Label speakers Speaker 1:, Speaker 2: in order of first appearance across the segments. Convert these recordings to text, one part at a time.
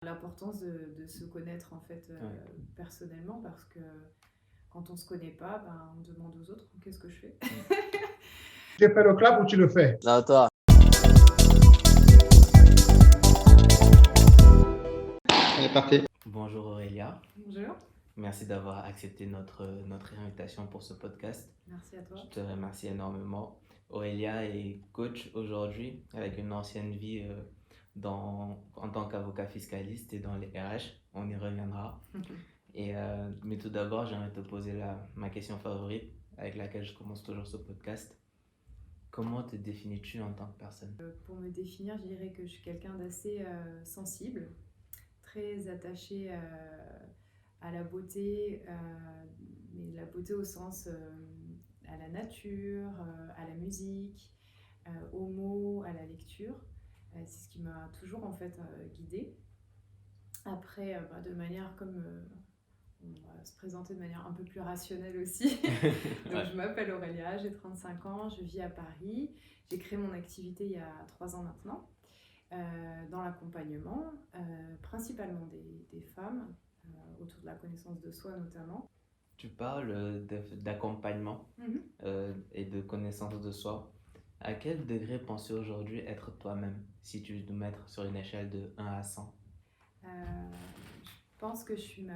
Speaker 1: L'importance de se connaître en fait personnellement, parce que quand on se connaît pas, on demande aux autres qu'est-ce que je fais.
Speaker 2: Tu fais le clap ou tu le fais?
Speaker 3: Non, toi.
Speaker 4: C'est parti.
Speaker 3: Bonjour Aurélia.
Speaker 1: Bonjour.
Speaker 3: Merci d'avoir accepté notre invitation pour ce podcast.
Speaker 1: Merci à toi.
Speaker 3: Je te remercie énormément. Aurélia est coach aujourd'hui avec une ancienne vie en tant qu'avocat fiscaliste et dans les RH. On y reviendra. Mais tout d'abord, j'aimerais te poser ma question favorite avec laquelle je commence toujours ce podcast. Comment te définis-tu en tant que personne?
Speaker 1: Pour me définir, je dirais que je suis quelqu'un d'assez sensible, très attaché à la beauté, mais la beauté au sens à la nature, à la musique, aux mots, à la lecture. C'est ce qui m'a toujours en fait guidée. Après, de manière comme on va se présenter de manière un peu plus rationnelle aussi. Donc, je m'appelle Aurélia, j'ai 35 ans, je vis à Paris. J'ai créé mon activité il y a 3 ans maintenant, dans l'accompagnement, principalement des femmes, autour de la connaissance de soi notamment.
Speaker 3: Tu parles d'accompagnement et de connaissance de soi. À quel degré penses-tu aujourd'hui être toi-même, si tu veux te mettre sur une échelle de 1 à 100?
Speaker 1: Je pense que je suis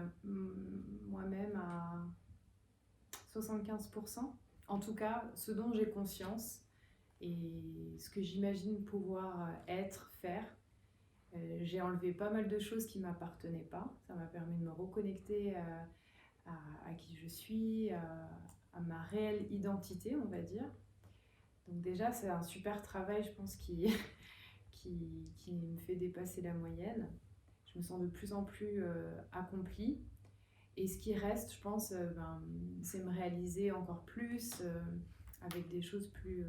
Speaker 1: moi-même à 75%. En tout cas, ce dont j'ai conscience et ce que j'imagine pouvoir être, faire. J'ai enlevé pas mal de choses qui ne m'appartenaient pas. Ça m'a permis de me reconnecter à qui je suis, à ma réelle identité, on va dire. Donc déjà, c'est un super travail, je pense, qui me fait dépasser la moyenne. Je me sens de plus en plus accomplie. Et ce qui reste, je pense, c'est me réaliser encore plus avec des choses plus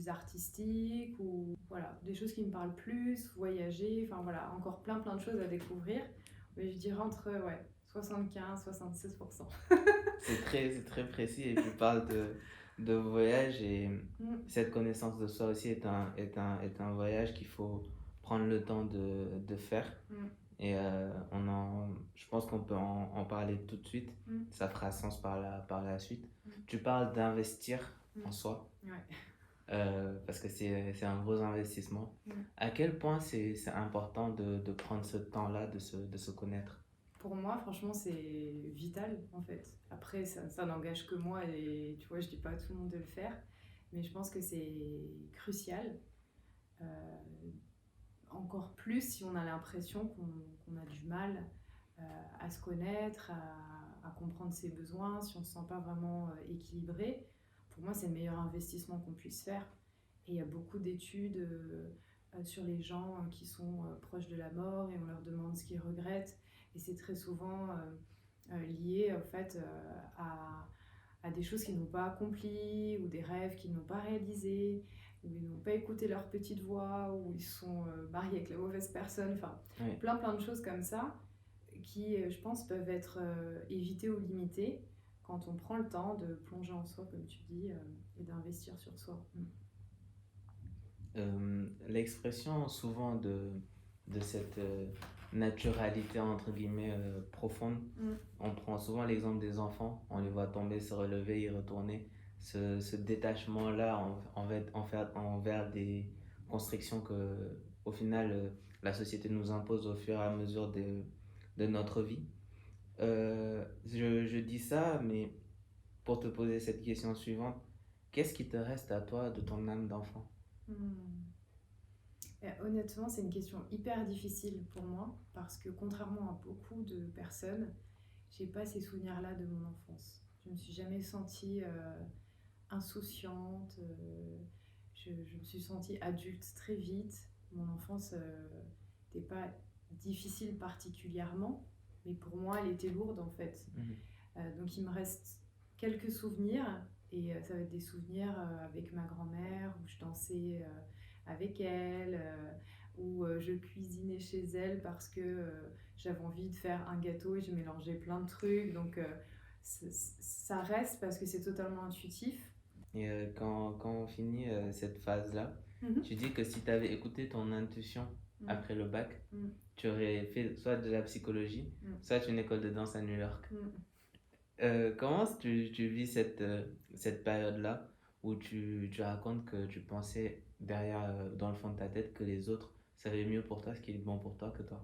Speaker 1: artistiques, ou voilà, des choses qui me parlent plus, voyager, enfin voilà, encore plein de choses à découvrir. Mais je dirais entre 75-76%.
Speaker 3: C'est très précis et tu parles de voyage et cette connaissance de soi aussi est un voyage qu'il faut prendre le temps de faire. Et je pense qu'on peut en parler tout de suite. Ça fera sens par la suite. Tu parles d'investir en soi. Parce que c'est un gros investissement. À quel point c'est important de prendre ce temps-là, de se connaître?
Speaker 1: Pour moi, franchement, c'est vital en fait. Après, ça n'engage que moi et tu vois, je dis pas à tout le monde de le faire. Mais je pense que c'est crucial. Encore plus si on a l'impression qu'on a du mal à se connaître, à comprendre ses besoins, si on ne se sent pas vraiment équilibré. Pour moi, c'est le meilleur investissement qu'on puisse faire. Et il y a beaucoup d'études sur les gens qui sont proches de la mort et on leur demande ce qu'ils regrettent. Et c'est très souvent lié en fait, à des choses qu'ils n'ont pas accomplies ou des rêves qu'ils n'ont pas réalisés, où ils n'ont pas écouté leur petite voix, où ils sont mariés avec la mauvaise personne, enfin plein de choses comme ça qui, je pense, peuvent être évitées ou limitées quand on prend le temps de plonger en soi, comme tu dis, et d'investir sur soi.
Speaker 3: L'expression souvent de cette naturalité entre guillemets profonde, on prend souvent l'exemple des enfants, on les voit tomber, se relever, y retourner. Ce détachement-là envers des constrictions que, au final, la société nous impose au fur et à mesure de notre vie. Je dis ça, mais pour te poser cette question suivante, qu'est-ce qui te reste à toi de ton âme d'enfant?
Speaker 1: Honnêtement, c'est une question hyper difficile pour moi parce que contrairement à beaucoup de personnes, j'ai pas ces souvenirs-là de mon enfance. Je me suis jamais sentie insouciante. Je me suis sentie adulte très vite. Mon enfance n'était pas difficile particulièrement, mais pour moi, elle était lourde en fait. Donc il me reste quelques souvenirs, et ça va être des souvenirs avec ma grand-mère, où je dansais avec elle, où je cuisinais chez elle parce que j'avais envie de faire un gâteau et je mélangeais plein de trucs. Donc ça reste parce que c'est totalement intuitif.
Speaker 3: Et quand on finit cette phase-là, tu dis que si tu avais écouté ton intuition après le bac, tu aurais fait soit de la psychologie, soit une école de danse à New York. Comment tu vis cette période-là où tu racontes que tu pensais derrière, dans le fond de ta tête, que les autres savaient mieux pour toi ce qui est bon pour toi que toi?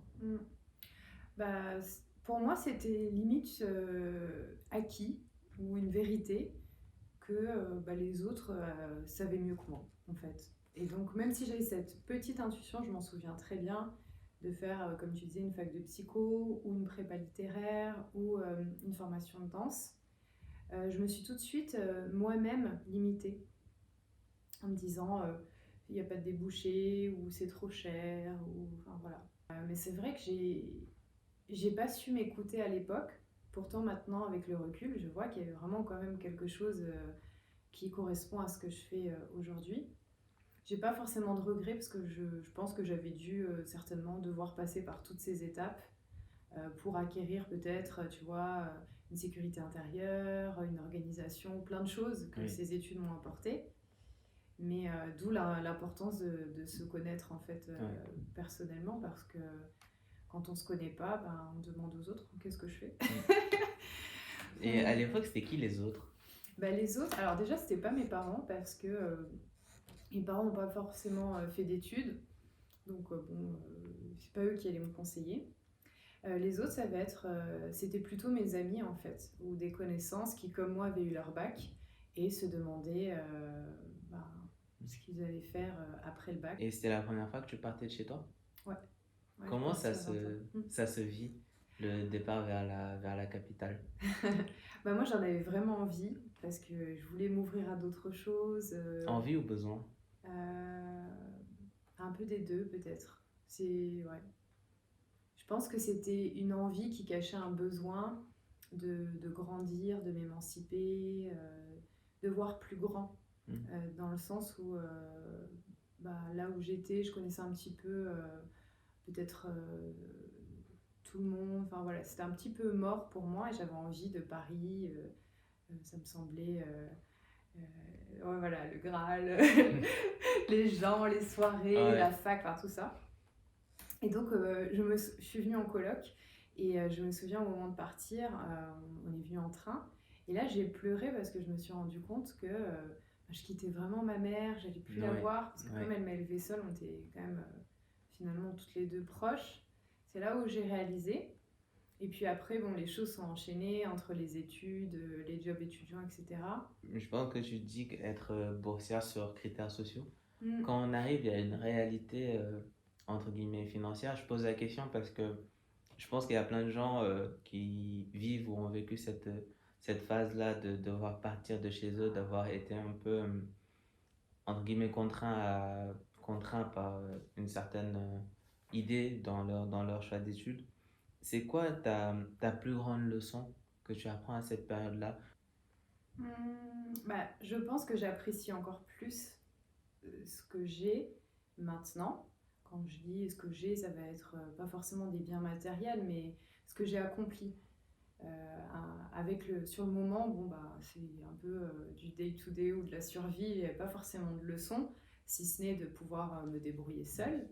Speaker 1: Bah, pour moi, c'était limite acquis ou une vérité que bah, les autres savaient mieux que moi, en fait. Et donc, même si j'avais cette petite intuition, je m'en souviens très bien, de faire, comme tu disais, une fac de psycho ou une prépa littéraire ou une formation de danse, je me suis tout de suite moi-même limitée en me disant il n'y a pas de débouché ou c'est trop cher ou enfin voilà. Mais c'est vrai que j'ai pas su m'écouter à l'époque. Pourtant maintenant avec le recul, je vois qu'il y avait vraiment quand même quelque chose qui correspond à ce que je fais aujourd'hui. J'ai pas forcément de regrets parce que je pense que j'avais dû certainement devoir passer par toutes ces étapes pour acquérir peut-être, tu vois, une sécurité intérieure, une organisation, plein de choses que ces études m'ont apporté. Mais d'où l'importance de se connaître en fait personnellement parce que quand on se connaît pas, ben, on demande aux autres qu'est-ce que je fais.
Speaker 3: Et à l'époque, c'était qui les autres?
Speaker 1: Bah, les autres, alors déjà, c'était pas mes parents parce que mes parents n'ont pas forcément fait d'études. Donc, bon, c'est pas eux qui allaient me conseiller. Les autres, ça va être, c'était plutôt mes amis en fait, ou des connaissances qui, comme moi, avaient eu leur bac et se demandaient bah, ce qu'ils allaient faire après le bac.
Speaker 3: Et c'était la première fois que tu partais de chez toi?
Speaker 1: Ouais.
Speaker 3: Comment ça se vit, le départ vers la capitale?
Speaker 1: Bah, moi, j'en avais vraiment envie parce que je voulais m'ouvrir à d'autres choses.
Speaker 3: Envie ou besoin?
Speaker 1: Un peu des deux, peut-être. Ouais. Je pense que c'était une envie qui cachait un besoin de grandir, de m'émanciper, de voir plus grand. Dans le sens où, bah, là où j'étais, je connaissais un petit peu, peut-être tout le monde. Enfin voilà, c'était un petit peu mort pour moi et j'avais envie de Paris. Ça me semblait. Ouais, voilà, le Graal, les gens, les soirées, la fac, enfin tout ça. Et donc, je suis venue en coloc et je me souviens au moment de partir, on est venu en train. Et là, j'ai pleuré parce que je me suis rendu compte que je quittais vraiment ma mère, j'allais plus la voir parce que comme elle m'a élevée seule, on était quand même finalement toutes les deux proches. C'est là où j'ai réalisé. Et puis après, bon, les choses sont enchaînées entre les études, les jobs étudiants, etc.
Speaker 3: Je pense que tu dis qu'être boursière sur critères sociaux. Quand on arrive, il y a une réalité, entre guillemets, financière. Je pose la question parce que je pense qu'il y a plein de gens qui vivent ou ont vécu cette phase-là de devoir partir de chez eux, d'avoir été un peu, entre guillemets, contraint par une certaine idée dans leur choix d'études. C'est quoi ta plus grande leçon que tu apprends à cette période-là?
Speaker 1: Bah, je pense que j'apprécie encore plus ce que j'ai maintenant. Quand je dis ce que j'ai, ça va être pas forcément des biens matériels, mais ce que j'ai accompli. Sur le moment, bon, bah, c'est un peu du day-to-day ou de la survie, il n'y avait pas forcément de leçon, si ce n'est de pouvoir me débrouiller seule.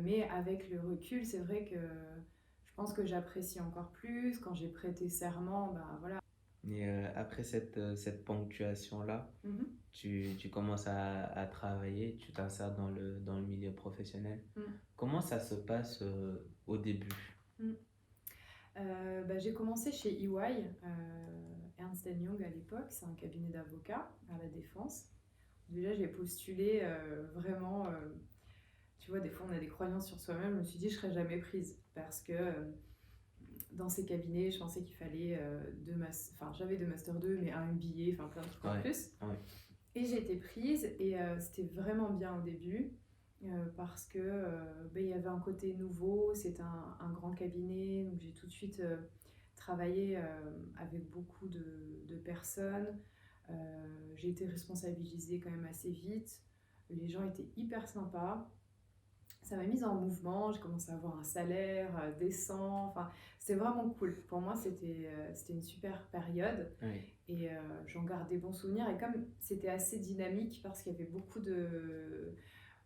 Speaker 1: Mais avec le recul, c'est vrai que je pense que j'apprécie encore plus. Quand j'ai prêté serment, bah, voilà.
Speaker 3: Et après cette ponctuation-là, tu commences à travailler, tu t'insères dans le milieu professionnel. Comment ça se passe au début?
Speaker 1: Bah, j'ai commencé chez EY, Ernst Young à l'époque, c'est un cabinet d'avocats à la Défense. Déjà, j'ai postulé vraiment, tu vois, des fois on a des croyances sur soi-même, je me suis dit je serais jamais prise parce que dans ces cabinets, je pensais qu'il fallait j'avais deux Master 2, mais un MBA, enfin plein de trucs en plus. Et j'ai été prise et c'était vraiment bien au début. Parce que il y avait un côté nouveau, c'est un grand cabinet, donc j'ai tout de suite travaillé avec beaucoup de personnes. J'ai été responsabilisée quand même assez vite. Les gens étaient hyper sympas. Ça m'a mise en mouvement, j'ai commencé à avoir un salaire décent. Enfin, c'était vraiment cool. Pour moi, c'était une super période et j'en garde des bons souvenirs. Et comme c'était assez dynamique parce qu'il y avait beaucoup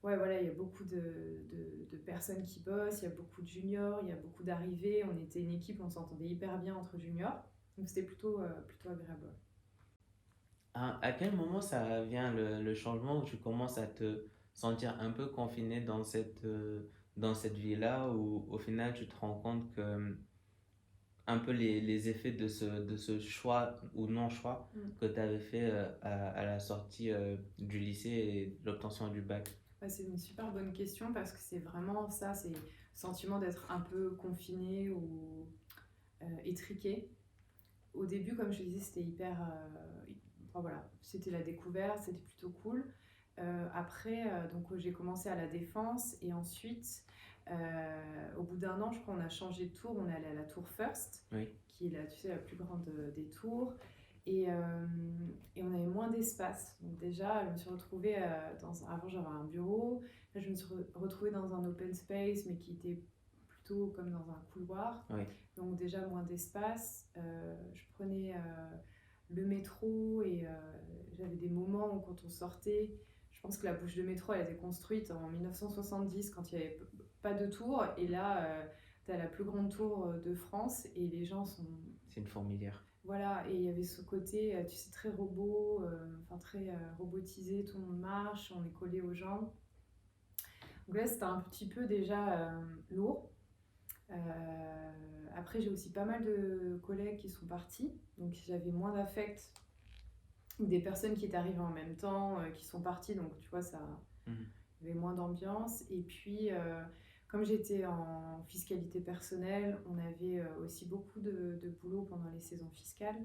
Speaker 1: Ouais, voilà, il y a beaucoup de personnes qui bossent, il y a beaucoup de juniors, il y a beaucoup d'arrivées. On était une équipe, on s'entendait hyper bien entre juniors. Donc c'était plutôt agréable. Ouais.
Speaker 3: À quel moment ça vient le changement où tu commences à te sentir un peu confiné dans cette vie-là, où au final tu te rends compte que un peu les effets de ce choix ou non-choix que tu avais fait à la sortie du lycée et l'obtention du bac?
Speaker 1: Ouais, c'est une super bonne question parce que c'est vraiment ça, c'est le sentiment d'être un peu confiné ou étriqué. Au début, comme je te disais, c'était enfin, voilà, c'était la découverte, c'était plutôt cool. Après, donc j'ai commencé à la Défense et ensuite, au bout d'un an, je crois, on a changé de tour. On est allé à la tour First,
Speaker 3: Oui.
Speaker 1: qui est tu sais, la plus grande des tours. Et on avait moins d'espace. Donc déjà, je me suis retrouvée avant, j'avais un bureau. Là, je me suis retrouvée dans un open space, mais qui était plutôt comme dans un couloir.
Speaker 3: Oui.
Speaker 1: Donc déjà, moins d'espace. Je prenais le métro et j'avais des moments où quand on sortait, je pense que la bouche de métro, elle a été construite en 1970 quand il n'y avait pas de tour. Et là, tu as la plus grande tour de France et les gens sont...
Speaker 3: C'est une fourmilière.
Speaker 1: Voilà, et il y avait ce côté, tu sais, très robot, enfin très robotisé, tout le monde marche, on est collé aux gens. Donc là, c'était un petit peu déjà lourd. Après, j'ai aussi pas mal de collègues qui sont partis, donc j'avais moins d'affect. Des personnes qui étaient arrivées en même temps, qui sont parties, donc tu vois, ça avait moins d'ambiance. Et puis, comme j'étais en fiscalité personnelle, on avait aussi beaucoup de boulot pendant les saisons fiscales.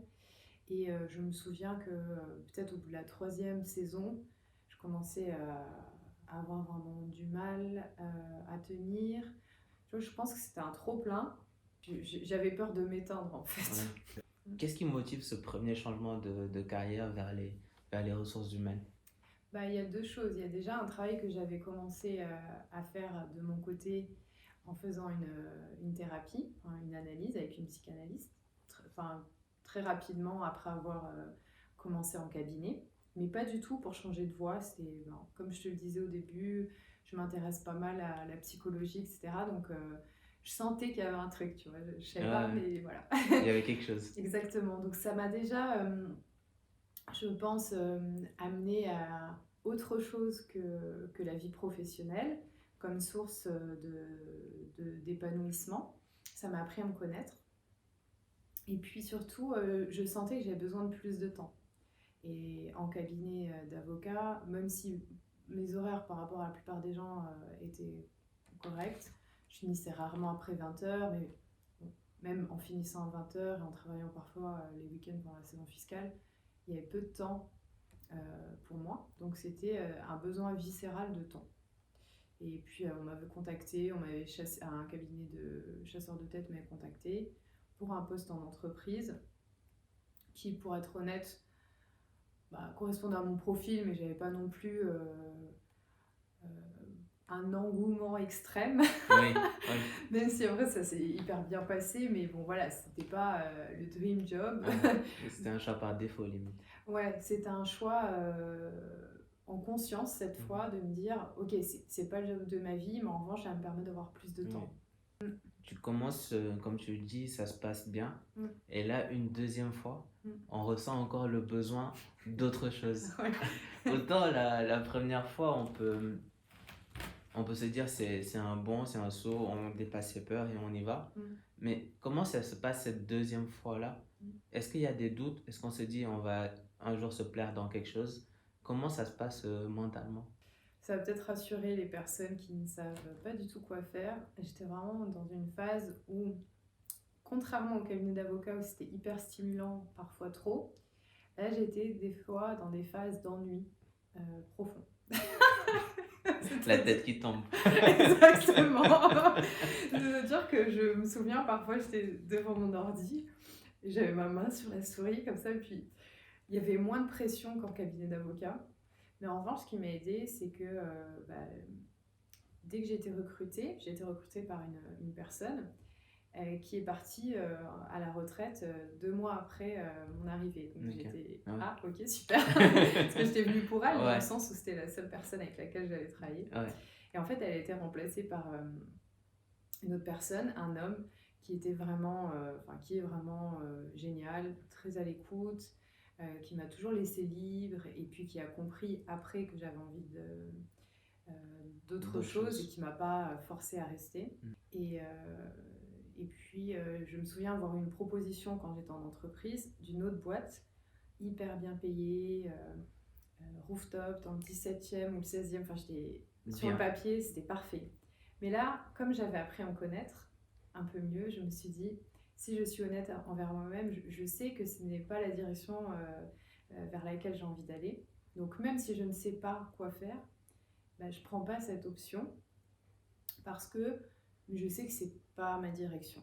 Speaker 1: Et je me souviens que peut-être au bout de la 3e saison, je commençais à avoir vraiment du mal à tenir. Tu vois, je pense que c'était un trop-plein. J'avais peur de m'éteindre en fait.
Speaker 3: Ouais. Qu'est-ce qui motive ce premier changement de carrière vers les ressources humaines?
Speaker 1: Bah, il y a 2 choses. Il y a déjà un travail que j'avais commencé à faire de mon côté en faisant une thérapie, une analyse avec une psychanalyste, très rapidement après avoir commencé en cabinet, mais pas du tout pour changer de voie. Comme je te le disais au début, je m'intéresse pas mal à la psychologie, etc. Donc je sentais qu'il y avait un truc, tu vois. Je savais pas, mais voilà.
Speaker 3: Il y avait quelque chose.
Speaker 1: Exactement. Donc ça m'a déjà, je pense, amené à autre chose que la vie professionnelle comme source d'épanouissement. Ça m'a appris à me connaître. Et puis surtout, je sentais que j'avais besoin de plus de temps. Et en cabinet d'avocat, même si mes horaires par rapport à la plupart des gens étaient corrects, je finissais rarement après 20h, mais bon, même en finissant à 20h et en travaillant parfois les week-ends pendant la saison fiscale, il y avait peu de temps pour moi. Donc c'était un besoin viscéral de temps. Et puis on m'avait contacté, un cabinet de chasseurs de tête m'avait contacté pour un poste en entreprise qui, pour être honnête, correspondait à mon profil, mais j'avais pas non plus un engouement extrême.
Speaker 3: Oui, oui.
Speaker 1: Même si en vrai ça s'est hyper bien passé, mais bon voilà, c'était pas le dream job.
Speaker 3: Ouais, c'était un choix par défaut limite.
Speaker 1: Ouais, c'était un choix en conscience cette fois de me dire ok, c'est pas le job de ma vie, mais en revanche ça me permet d'avoir plus de temps.
Speaker 3: Tu commences, comme tu le dis, ça se passe bien. Et là, une deuxième fois, on ressent encore le besoin d'autre chose.
Speaker 1: Ouais.
Speaker 3: Autant la première fois, on peut se dire c'est un saut, on dépasse ses peurs et on y va. Mais comment ça se passe cette deuxième fois-là? Est-ce qu'il y a des doutes? Est-ce qu'on se dit on va un jour se plaire dans quelque chose? Comment ça se passe mentalement?
Speaker 1: Ça va peut-être rassurer les personnes qui ne savent pas du tout quoi faire. J'étais vraiment dans une phase où, contrairement au cabinet d'avocat où c'était hyper stimulant, parfois trop, là j'étais des fois dans des phases d'ennui profond.
Speaker 3: La tête qui tombe.
Speaker 1: Exactement. Je veux dire que je me souviens, parfois j'étais devant mon ordi, et j'avais ma main sur la souris comme ça, et puis il y avait moins de pression qu'en cabinet d'avocat. Mais en revanche, ce qui m'a aidée, c'est que dès que j'ai été recrutée par une personne qui est parti à la retraite 2 mois après mon arrivée. Donc j'étais ok, super. Parce que j'étais venue pour elle, dans le sens où c'était la seule personne avec laquelle j'allais travailler. Et en fait, elle a été remplacée par une autre personne, un homme, qui était vraiment, qui est vraiment génial, très à l'écoute, qui m'a toujours laissé libre, et puis qui a compris après que j'avais envie d'autres choses et qui m'a pas forcé à rester. Et puis, je me souviens avoir eu une proposition quand j'étais en entreprise d'une autre boîte, hyper bien payée, rooftop dans le 17e ou le 16e, enfin j'étais sur le papier, c'était parfait. Mais là, comme j'avais appris à me connaître un peu mieux, je me suis dit, si je suis honnête envers moi-même, je sais que ce n'est pas la direction vers laquelle j'ai envie d'aller. Donc même si je ne sais pas quoi faire, je ne prends pas cette option parce que je sais que ce n'est pas ma direction.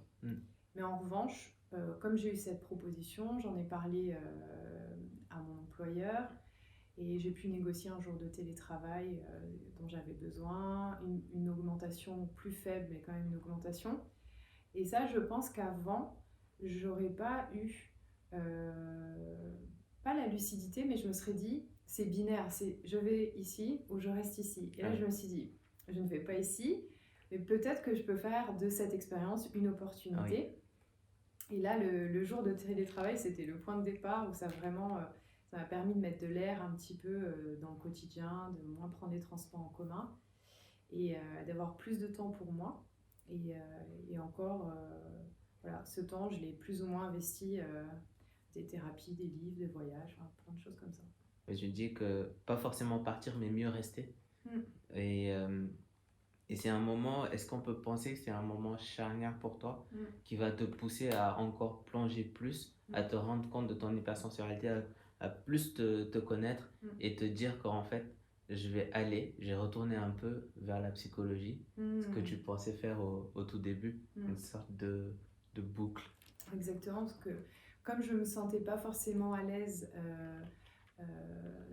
Speaker 1: Mais en revanche, comme j'ai eu cette proposition, j'en ai parlé à mon employeur et j'ai pu négocier un jour de télétravail dont j'avais besoin, une augmentation plus faible, mais quand même une augmentation. Et ça, je pense qu'avant, j'aurais pas eu, pas la lucidité, mais je me serais dit, c'est binaire, c'est je vais ici ou je reste ici. Et là, je me suis dit, je ne vais pas ici, mais peut-être que je peux faire de cette expérience une opportunité. Et là, le jour de télétravail, c'était le point de départ où ça m'a permis de mettre de l'air un petit peu dans le quotidien, de moins prendre les transports en commun et d'avoir plus de temps pour moi. Et encore, voilà, ce temps, je l'ai plus ou moins investi des thérapies, des livres, des voyages, plein de choses comme ça.
Speaker 3: Je dis que pas forcément partir, mais mieux rester. Et c'est un moment, est-ce qu'on peut penser que c'est un moment charnière pour toi qui va te pousser à encore plonger plus, à te rendre compte de ton hypersensibilité, à plus te connaître et te dire qu'en fait, je vais retourner un peu vers la psychologie, ce que tu pensais faire au tout début, une sorte de boucle.
Speaker 1: Exactement, parce que comme je ne me sentais pas forcément à l'aise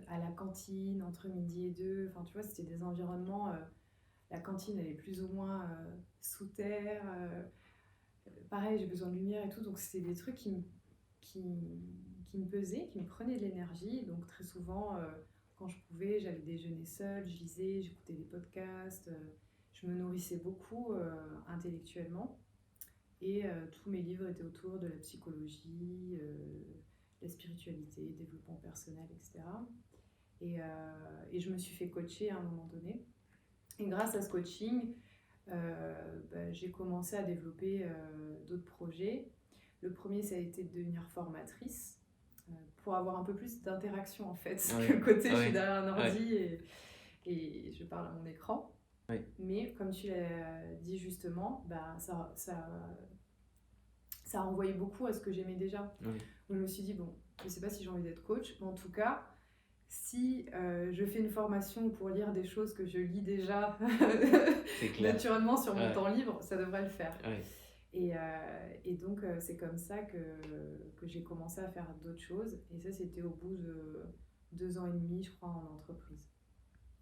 Speaker 1: à la cantine, entre midi et 2, enfin tu vois, c'était des environnements, la cantine elle est plus ou moins sous terre, pareil j'ai besoin de lumière et tout, donc c'était des trucs qui me pesaient, qui me prenaient de l'énergie, donc très souvent quand je pouvais, j'allais déjeuner seule, je lisais, j'écoutais des podcasts, je me nourrissais beaucoup intellectuellement. Et tous mes livres étaient autour de la psychologie, la spiritualité, développement personnel, etc. Et je me suis fait coacher à un moment donné. Et grâce à ce coaching, j'ai commencé à développer d'autres projets. Le premier, ça a été de devenir formatrice pour avoir un peu plus d'interaction en fait. Parce que le côté, je suis derrière un ordi et je parle à mon écran. Mais comme tu l'as dit justement, ça a renvoyé beaucoup à ce que j'aimais déjà. Donc, je me suis dit, bon, je ne sais pas si j'ai envie d'être coach, mais en tout cas, si je fais une formation pour lire des choses que je lis déjà naturellement sur mon temps libre, ça devrait le faire. Et donc, c'est comme ça que j'ai commencé à faire d'autres choses. Et ça, c'était au bout de 2 ans et demi, je crois, en entreprise.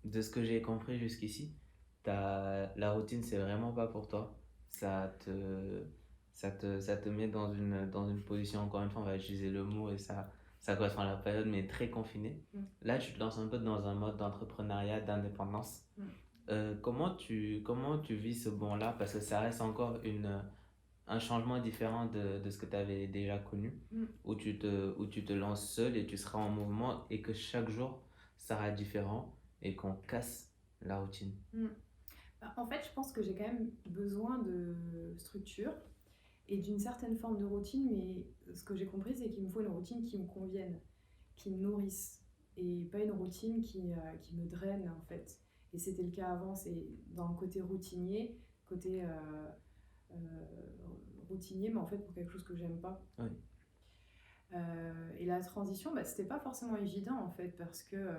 Speaker 3: De ce que j'ai compris jusqu'ici, la routine, c'est vraiment pas pour toi. Ça te met dans une position, encore une fois, on va utiliser le mot et ça correspond à la période, mais très confinée. Là, tu te lances un peu dans un mode d'entrepreneuriat, d'indépendance. Comment tu vis ce bond-là? Parce que ça reste encore un changement différent de ce que tu avais déjà connu, où tu te lances seul et tu seras en mouvement et que chaque jour sera différent et qu'on casse la routine.
Speaker 1: En fait, je pense que j'ai quand même besoin de structure et d'une certaine forme de routine, mais ce que j'ai compris, c'est qu'il me faut une routine qui me convienne, qui me nourrisse, et pas une routine qui me draine en fait. Et c'était le cas avant, c'est dans le côté routinier, routinier, mais en fait pour quelque chose que j'aime pas. Et la transition, c'était pas forcément évident en fait, parce que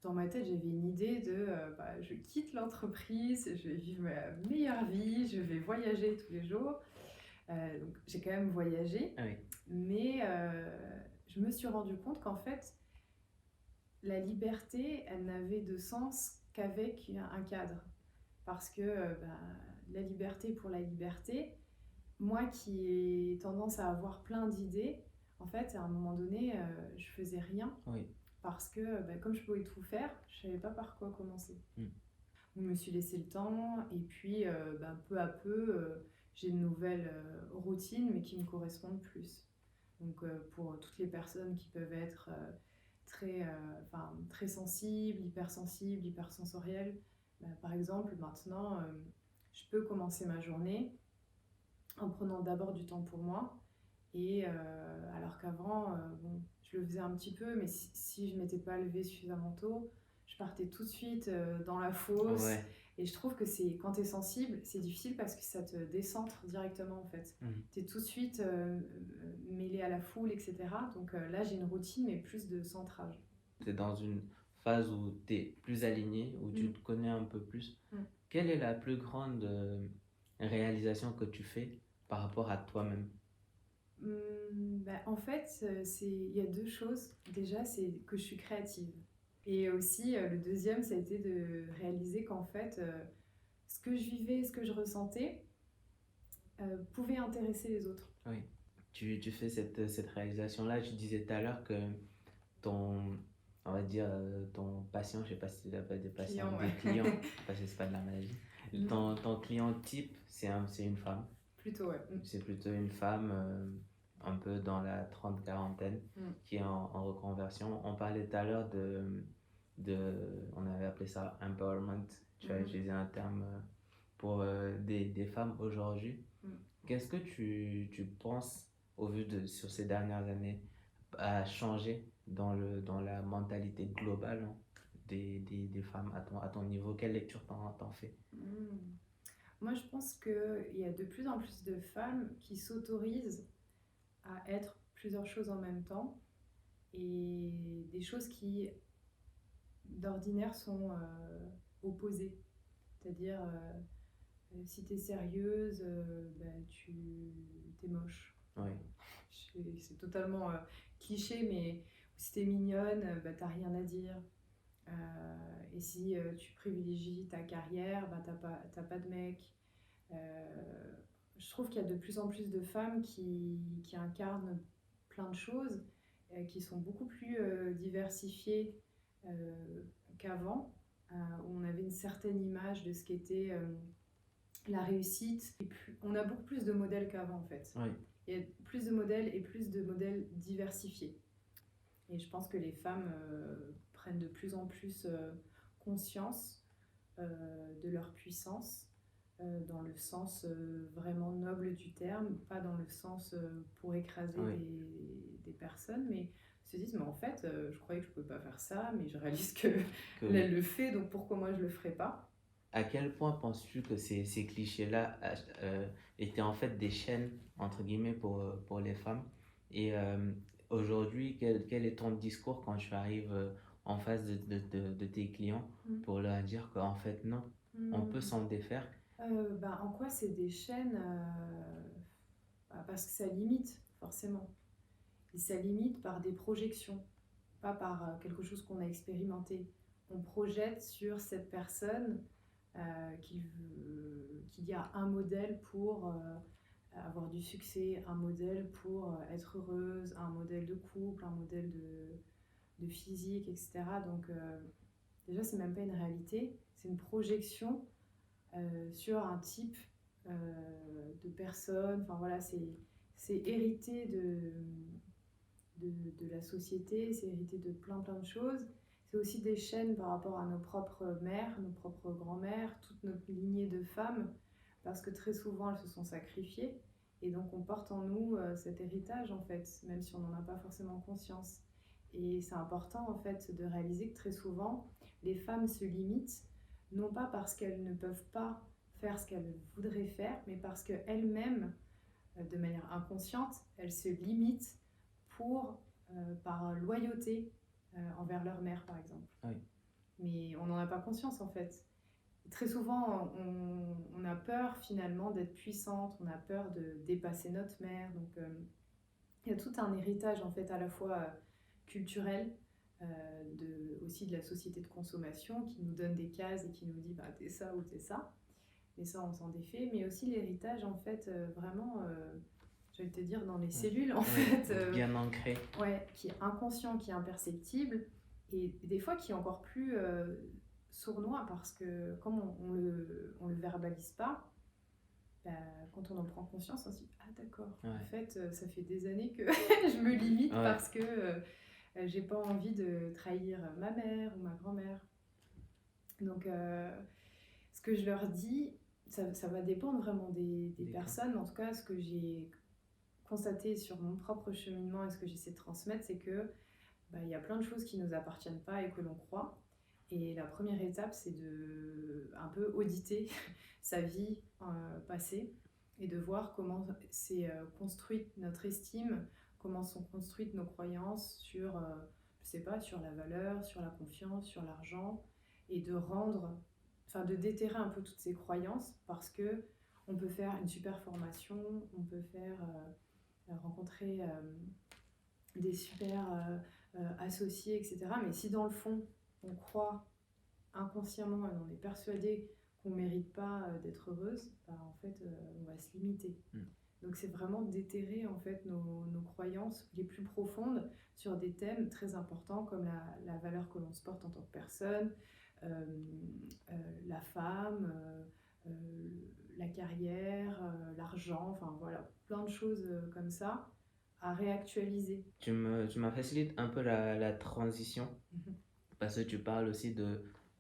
Speaker 1: dans ma tête, j'avais une idée de je quitte l'entreprise, je vais vivre ma meilleure vie, je vais voyager tous les jours. Donc j'ai quand même voyagé, mais je me suis rendu compte qu'en fait, la liberté, elle n'avait de sens qu'avec un cadre. Parce que la liberté pour la liberté, moi qui ai tendance à avoir plein d'idées, en fait, à un moment donné, je faisais rien
Speaker 3: Oui.
Speaker 1: parce que comme je pouvais tout faire, je savais pas par quoi commencer.
Speaker 3: Mm.
Speaker 1: Je me suis laissé le temps et puis peu à peu, j'ai une nouvelle routine mais qui me correspond plus. Donc pour toutes les personnes qui peuvent être très sensibles, hypersensorielles, par exemple, maintenant, je peux commencer ma journée en prenant d'abord du temps pour moi. Et alors qu'avant, je le faisais un petit peu, mais si je ne m'étais pas levée suffisamment tôt, je partais tout de suite dans la fosse.
Speaker 3: Ouais.
Speaker 1: Et je trouve que quand tu es sensible, c'est difficile parce que ça te décentre directement en fait. Tu es tout de suite mêlé à la foule, etc. Donc là, j'ai une routine, mais plus de centrage.
Speaker 3: Tu es dans une phase où tu es plus aligné, où tu te connais un peu plus. Quelle est la plus grande réalisation que tu fais par rapport à toi-même?
Speaker 1: En fait, il y a deux choses. Déjà, c'est que je suis créative. Et aussi, le deuxième, ça a été de réaliser qu'en fait, ce que je vivais, ce que je ressentais, pouvait intéresser les autres.
Speaker 3: Oui. Tu fais cette réalisation-là. Tu disais tout à l'heure que ton, on va dire, ton patient, je sais pas si tu appelles des patients, des clients, parce que c'est pas de la maladie. Ton client type, c'est une femme.
Speaker 1: Plutôt, ouais.
Speaker 3: C'est plutôt une femme un peu dans la quarantaine qui est en reconversion. On parlait tout à l'heure on avait appelé ça empowerment. Tu as utilisé un terme pour des femmes aujourd'hui. Qu'est-ce que tu penses, au vu sur ces dernières années, a changé dans la mentalité globale des femmes à ton niveau? Quelle lecture t'en fais?
Speaker 1: Moi, je pense qu'il y a de plus en plus de femmes qui s'autorisent à être plusieurs choses en même temps et des choses qui, d'ordinaire, sont opposées. C'est-à-dire, si tu es sérieuse, t'es moche.
Speaker 3: Oui.
Speaker 1: C'est totalement cliché, mais si t'es mignonne, t'as rien à dire. Et si tu privilégies ta carrière, t'as pas de mec. Je trouve qu'il y a de plus en plus de femmes qui incarnent plein de choses, qui sont beaucoup plus diversifiées qu'avant, où on avait une certaine image de ce qu'était la réussite. On a beaucoup plus de modèles qu'avant en fait.
Speaker 3: Oui.
Speaker 1: Il y a plus de modèles et plus de modèles diversifiés. Et je pense que les femmes prennent de plus en plus conscience de leur puissance, dans le sens vraiment noble du terme, pas dans le sens pour écraser des personnes, mais se disent, mais en fait, je croyais que je ne pouvais pas faire ça, mais je réalise qu'elle le fait, donc pourquoi moi je ne le ferais pas?
Speaker 3: À quel point penses-tu que ces clichés-là étaient en fait des chaînes, entre guillemets, pour les femmes? Et aujourd'hui, quel est ton discours quand tu arrives en face de tes clients pour leur dire qu'en fait, non, on peut s'en défaire?
Speaker 1: En quoi c'est des chaînes parce que ça limite, forcément. Et ça limite par des projections, pas par quelque chose qu'on a expérimenté. On projette sur cette personne qu'il y a un modèle pour avoir du succès, un modèle pour être heureuse, un modèle de couple, un modèle de physique, etc. Donc déjà, c'est même pas une réalité, c'est une projection sur un type de personne. Enfin voilà, c'est hérité de la société, c'est hérité de plein de choses. C'est aussi des chaînes par rapport à nos propres mères, nos propres grands-mères, toute notre lignée de femmes, parce que très souvent elles se sont sacrifiées. Et donc on porte en nous cet héritage en fait, même si on n'en a pas forcément conscience. Et c'est important en fait de réaliser que très souvent les femmes se limitent, non pas parce qu'elles ne peuvent pas faire ce qu'elles voudraient faire, mais parce qu'elles-mêmes, de manière inconsciente, elles se limitent par loyauté envers leur mère, par exemple.
Speaker 3: Oui.
Speaker 1: Mais on n'en a pas conscience, en fait. Très souvent, on a peur, finalement, d'être puissante, on a peur de dépasser notre mère. Donc, il y a tout un héritage, en fait, à la fois culturel, aussi de la société de consommation, qui nous donne des cases et qui nous dit, t'es ça ou t'es ça. et ça on s'en défait, mais aussi l'héritage en fait vraiment, je vais te dire dans les cellules en fait,
Speaker 3: Bien ancré.
Speaker 1: ouais, qui est inconscient, qui est imperceptible et des fois qui est encore plus sournois parce que comme on le verbalise pas, bah, quand on en prend conscience, on se dit ah d'accord,
Speaker 3: Ouais.
Speaker 1: en fait ça fait des années que je me limite
Speaker 3: Ouais.
Speaker 1: parce que j'ai pas envie de trahir ma mère ou ma grand-mère. Donc ce que je leur dis, ça va dépendre vraiment des
Speaker 3: Des cas.
Speaker 1: personnes. En tout cas, ce que j'ai constaté sur mon propre cheminement et ce que j'essaie de transmettre, c'est que il y a plein de choses qui nous appartiennent pas et que l'on croit. Et la première étape, c'est de un peu auditer sa vie passée et de voir comment s'est construite notre estime, comment sont construites nos croyances sur, je sais pas, sur la valeur, sur la confiance, sur l'argent, et de rendre, enfin de déterrer un peu toutes ces croyances parce que on peut faire une super formation, on peut faire rencontrer des super associés, etc. Mais si dans le fond, on croit inconsciemment et on est persuadé qu'on ne mérite pas d'être heureuse, en fait, on va se limiter. Donc c'est vraiment déterrer en fait nos croyances les plus profondes sur des thèmes très importants comme la valeur que l'on se porte en tant que personne, la femme, la carrière, l'argent, enfin voilà, plein de choses comme ça à réactualiser.
Speaker 3: Tu m'as facilité un peu la transition parce que tu parles aussi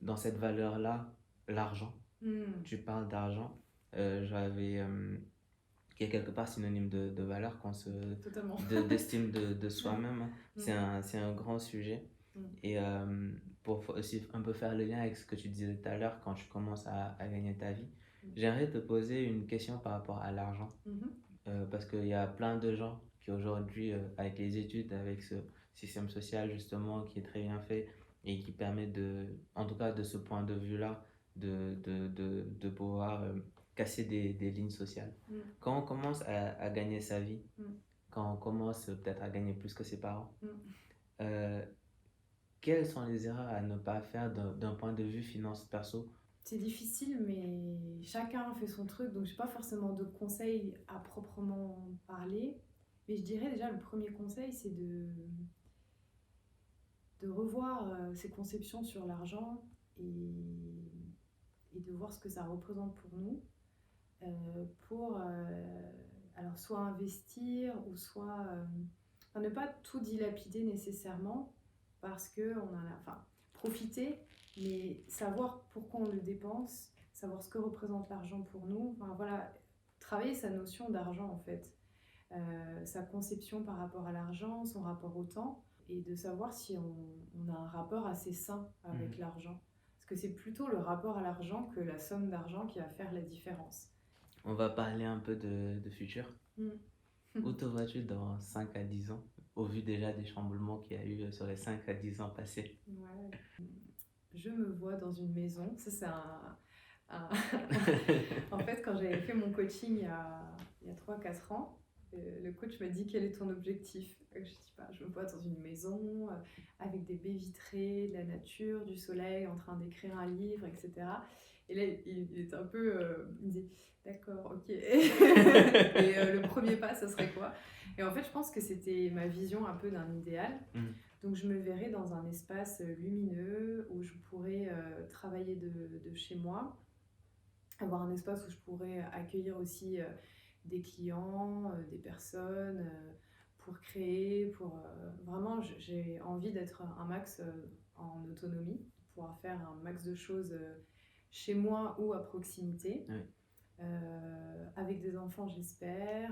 Speaker 3: dans cette valeur-là, l'argent. Tu parles d'argent. Qui est quelque part synonyme de valeur,
Speaker 1: Totalement.
Speaker 3: d'estime de soi-même. Hein. C'est un grand sujet. Et pour aussi un peu faire le lien avec ce que tu disais tout à l'heure, quand tu commences à gagner ta vie, j'aimerais te poser une question par rapport à l'argent. Parce qu'il y a plein de gens qui aujourd'hui, avec les études, avec ce système social justement qui est très bien fait et qui permet en tout cas de ce point de vue-là, de pouvoir casser des lignes sociales. Quand on commence à gagner sa vie, quand on commence peut-être à gagner plus que ses parents, quelles sont les erreurs à ne pas faire d'un point de vue finance perso?
Speaker 1: C'est difficile, mais chacun fait son truc, donc je n'ai pas forcément de conseils à proprement parler. Mais je dirais déjà, le premier conseil, c'est de revoir ses conceptions sur l'argent et de voir ce que ça représente pour nous, pour alors soit investir ou soit ne pas tout dilapider nécessairement parce que profiter, mais savoir pourquoi on le dépense, savoir ce que représente l'argent pour nous, enfin voilà, travailler sa notion d'argent en fait, sa conception par rapport à l'argent, son rapport au temps, et de savoir si on a un rapport assez sain avec l'argent. Parce que c'est plutôt le rapport à l'argent que la somme d'argent qui va faire la différence.
Speaker 3: On va parler un peu de futur. Où te vois-tu dans 5 à 10 ans, au vu déjà des chamboulements qu'il y a eu sur les 5 à 10 ans passés?
Speaker 1: Ouais. Je me vois dans une maison. Ça, c'est En fait, quand j'avais fait mon coaching il y a 3-4 ans, le coach m'a dit quel est ton objectif. Je dis je me vois dans une maison avec des baies vitrées, de la nature, du soleil, en train d'écrire un livre, etc. Et là, il est un peu... il me dit d'accord, ok. Et le premier pas, ça serait quoi? Et en fait, je pense que c'était ma vision un peu d'un idéal. Donc je me verrais dans un espace lumineux où je pourrais travailler de chez moi, avoir un espace où je pourrais accueillir aussi des clients, des personnes, pour créer, vraiment j'ai envie d'être un max en autonomie, pouvoir faire un max de choses chez moi ou à proximité, avec des enfants j'espère.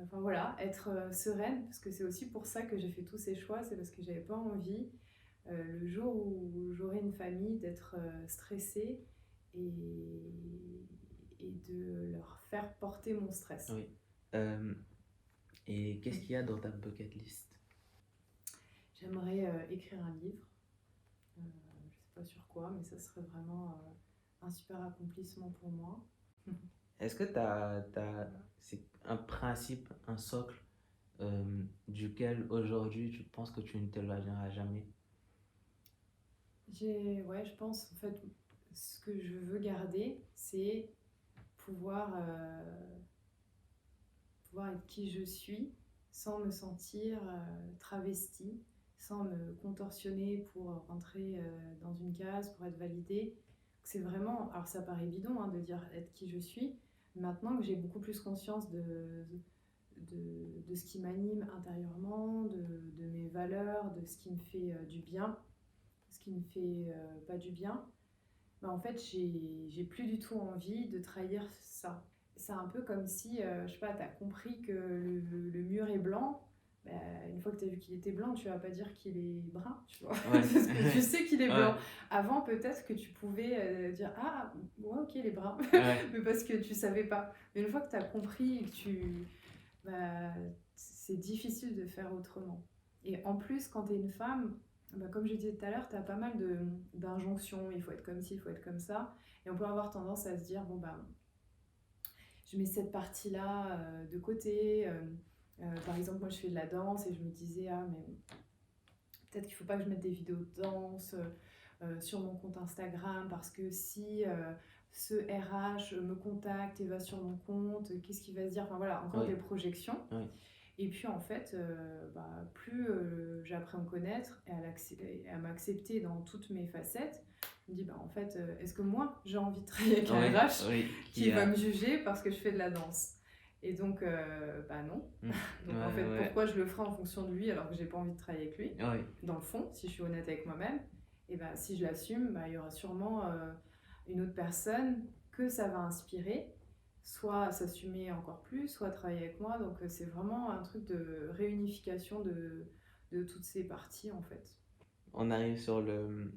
Speaker 1: Enfin voilà, être sereine, parce que c'est aussi pour ça que j'ai fait tous ces choix, c'est parce que j'avais pas envie, le jour où j'aurai une famille, d'être stressée et de leur faire porter mon stress.
Speaker 3: Oui. Et qu'est-ce qu'il y a dans ta bucket list?
Speaker 1: J'aimerais écrire un livre, je sais pas sur quoi, mais ça serait vraiment un super accomplissement pour moi.
Speaker 3: Est-ce que c'est un principe, un socle duquel aujourd'hui tu penses que tu ne t'éloigneras jamais?
Speaker 1: Je pense en fait ce que je veux garder, c'est pouvoir être qui je suis sans me sentir travestie, sans me contorsionner pour rentrer dans une case, pour être validée. C'est vraiment, alors ça paraît bidon de dire être qui je suis, maintenant que j'ai beaucoup plus conscience de ce qui m'anime intérieurement, de mes valeurs, de ce qui me fait du bien, ce qui me fait pas du bien, en fait j'ai plus du tout envie de trahir ça. C'est un peu comme si, je sais pas, t'as compris que le mur est blanc. Une fois que tu as vu qu'il était blanc, tu vas pas dire qu'il est brun, tu vois.
Speaker 3: Ouais.
Speaker 1: Parce que tu sais qu'il est blanc.
Speaker 3: Ouais.
Speaker 1: Avant, peut-être que tu pouvais dire ah, ouais, ok, il est brun.
Speaker 3: Ouais.
Speaker 1: Mais parce que tu savais pas. Mais une fois que tu as compris et que c'est difficile de faire autrement. Et en plus, quand tu es une femme, comme je disais tout à l'heure, tu as pas mal d'injonctions. Il faut être comme ci, il faut être comme ça. Et on peut avoir tendance à se dire je mets cette partie-là de côté. Par exemple, moi je fais de la danse et je me disais mais peut-être qu'il ne faut pas que je mette des vidéos de danse sur mon compte Instagram parce que si ce RH me contacte et va sur mon compte, qu'est-ce qu'il va se dire? Enfin voilà, encore des projections.
Speaker 3: Oui.
Speaker 1: Et puis en fait, plus j'apprends à me connaître et à m'accepter dans toutes mes facettes, je me dis en fait, est-ce que moi j'ai envie de travailler avec un RH qui va me juger parce que je fais de la danse? Et donc, non. Donc en fait, pourquoi je le ferai en fonction de lui alors que j'ai pas envie de travailler avec lui? Dans le fond, si je suis honnête avec moi-même, et si je l'assume, il y aura sûrement une autre personne que ça va inspirer, soit s'assumer encore plus, soit travailler avec moi. Donc c'est vraiment un truc de réunification de toutes ces parties en fait.
Speaker 3: On arrive sur le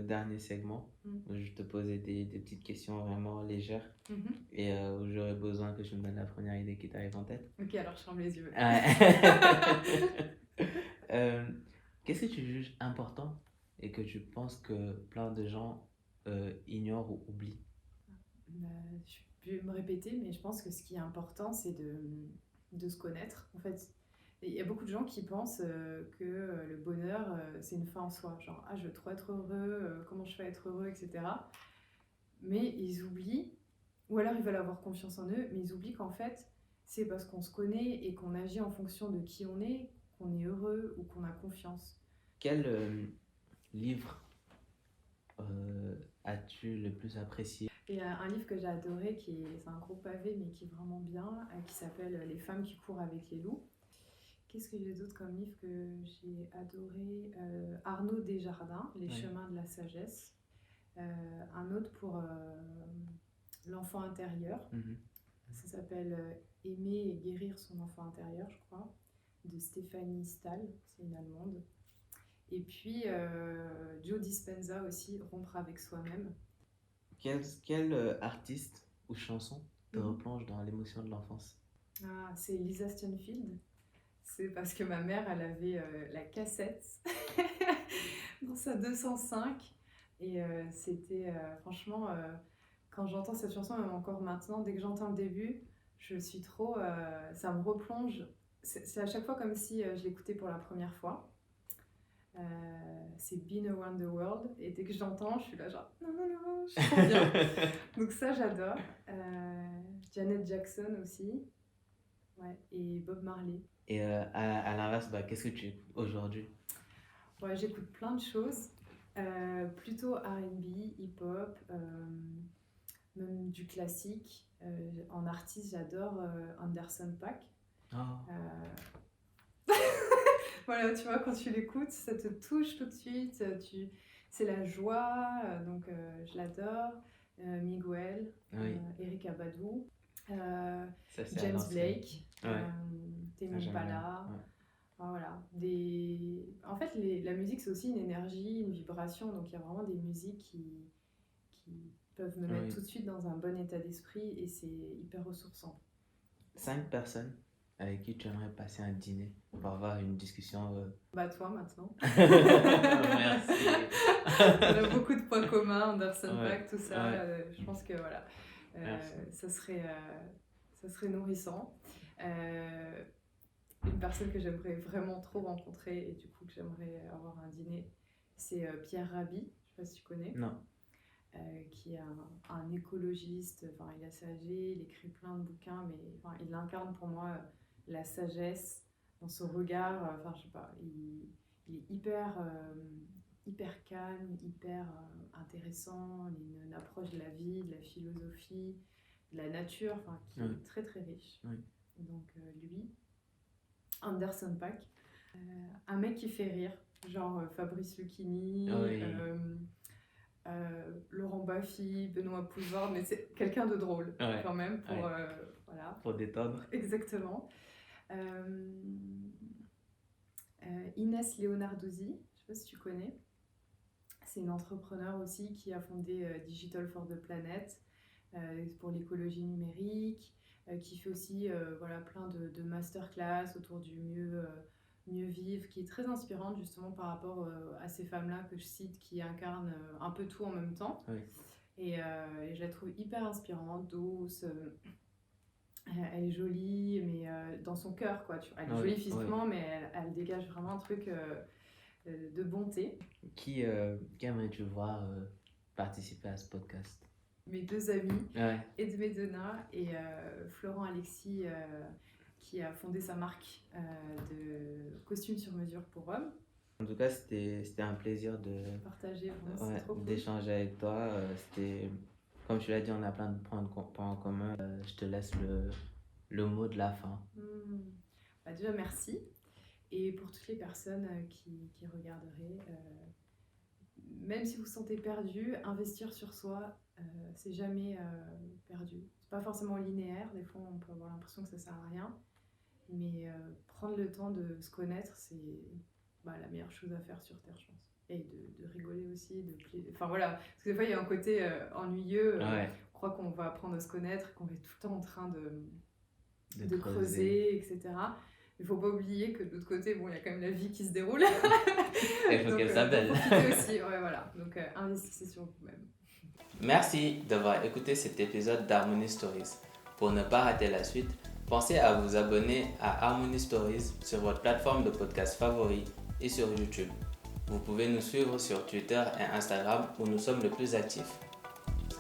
Speaker 3: dernier segment où je te posais des petites questions vraiment légères et où j'aurais besoin que tu me donnes la première idée qui t'arrive en tête.
Speaker 1: Ok, alors je ferme les yeux.
Speaker 3: Qu'est-ce que tu juges important et que tu penses que plein de gens ignorent ou oublient?
Speaker 1: Je vais me répéter, mais je pense que ce qui est important, c'est de se connaître. En fait, il y a beaucoup de gens qui pensent que le bonheur, c'est une fin en soi. Genre, je veux trop être heureux, comment je fais être heureux, etc. Mais ils oublient, ou alors ils veulent avoir confiance en eux, mais ils oublient qu'en fait, c'est parce qu'on se connaît et qu'on agit en fonction de qui on est, qu'on est heureux ou qu'on a confiance.
Speaker 3: Quel livre as-tu le plus apprécié?
Speaker 1: Il y a un livre que j'ai adoré, c'est un gros pavé, mais qui est vraiment bien, qui s'appelle « Les femmes qui courent avec les loups ». Qu'est-ce que j'ai d'autre comme livre que j'ai adoré? Arnaud Desjardins, Les chemins de la sagesse. Un autre pour l'enfant intérieur. Ça s'appelle Aimer et guérir son enfant intérieur, je crois, de Stéphanie Stahl, c'est une Allemande. Et puis Joe Dispenza aussi, Rompre avec soi-même.
Speaker 3: Quel artiste ou chanson te replonge dans l'émotion de l'enfance?
Speaker 1: C'est Lisa Stanfield. C'est parce que ma mère, elle avait la cassette dans sa 205. Et c'était franchement, quand j'entends cette chanson, même encore maintenant, dès que j'entends le début, je suis trop. Ça me replonge. C'est à chaque fois comme si je l'écoutais pour la première fois. C'est Been Around the World. Et dès que je l'entends, je suis là, genre, non, je suis trop bien. Donc ça, j'adore. Janet Jackson aussi. Ouais, et Bob Marley.
Speaker 3: Et à l'inverse, qu'est-ce que tu écoutes aujourd'hui?
Speaker 1: J'écoute plein de choses. Plutôt R&B, hip-hop, même du classique. En artiste, j'adore Anderson .Paak. Voilà, tu vois, quand tu l'écoutes, ça te touche tout de suite. C'est la joie, donc je l'adore. Miguel, Erykah Badu, James Blake, Tame Impala. Voilà. En fait, la musique, c'est aussi une énergie, une vibration. Donc, il y a vraiment des musiques qui peuvent me mettre tout de suite dans un bon état d'esprit et c'est hyper ressourçant.
Speaker 3: 5 personnes avec qui tu aimerais passer un dîner pour avoir une discussion.
Speaker 1: Toi, maintenant.
Speaker 3: Merci.
Speaker 1: On a beaucoup de points communs, Anderson .Paak, tout ça. Je pense que voilà, ça serait nourrissant. Une personne que j'aimerais vraiment trop rencontrer et du coup que j'aimerais avoir un dîner, c'est Pierre Rabhi, je sais pas si tu connais.
Speaker 3: Non.
Speaker 1: qui est un écologiste. Enfin, il est âgé, il écrit plein de bouquins, mais enfin, il incarne pour moi la sagesse dans son regard. Enfin, je sais pas, il est hyper calme, hyper intéressant. Il a une approche de la vie, de la philosophie, de la nature, enfin, qui est très très riche. Donc lui, Anderson .Paak, un mec qui fait rire, genre Fabrice Lucchini, Laurent Baffy, Benoît Poulvord, mais c'est quelqu'un de drôle quand même pour voilà.
Speaker 3: Pour détendre.
Speaker 1: Exactement. Inès Leonardozzi, je sais pas si tu connais. C'est une entrepreneure aussi qui a fondé Digital for the Planet pour l'écologie numérique, qui fait aussi voilà, plein de masterclass autour du mieux vivre, qui est très inspirante justement par rapport à ces femmes-là que je cite, qui incarnent un peu tout en même temps. Et je la trouve hyper inspirante, douce. Elle est jolie, mais dans son cœur, quoi. Elle est jolie physiquement, mais elle dégage vraiment un truc de bonté.
Speaker 3: Qui aimerais-tu voir participer à ce podcast?
Speaker 1: Mes deux amis, Edme Donna et Florent Alexis, qui a fondé sa marque de costumes sur mesure pour hommes.
Speaker 3: En tout cas, c'était un plaisir de
Speaker 1: partager, vraiment, c'est trop cool.
Speaker 3: D'échanger avec toi. C'était, comme tu l'as dit, on a plein de points en commun. Je te laisse le mot de la fin.
Speaker 1: Bah déjà, merci. Et pour toutes les personnes qui regarderaient, même si vous vous sentez perdu, investir sur soi, c'est jamais perdu. C'est pas forcément linéaire, des fois on peut avoir l'impression que ça sert à rien, mais prendre le temps de se connaître, c'est la meilleure chose à faire sur Terre, je pense. Et de rigoler aussi, enfin voilà, parce que des fois il y a un côté ennuyeux, on croit qu'on va apprendre à se connaître, qu'on est tout le temps en train de creuser, etc. Il ne faut pas oublier que de l'autre côté, bon, il y a quand même la vie qui se déroule.
Speaker 3: Il faut qu'elle s'appelle.
Speaker 1: Profitez aussi, voilà. Donc investissez sur vous-même.
Speaker 3: Merci d'avoir écouté cet épisode d'Harmony Stories. Pour ne pas rater la suite, pensez à vous abonner à Harmony Stories sur votre plateforme de podcast favori et sur YouTube. Vous pouvez nous suivre sur Twitter et Instagram où nous sommes le plus actifs.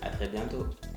Speaker 3: À très bientôt.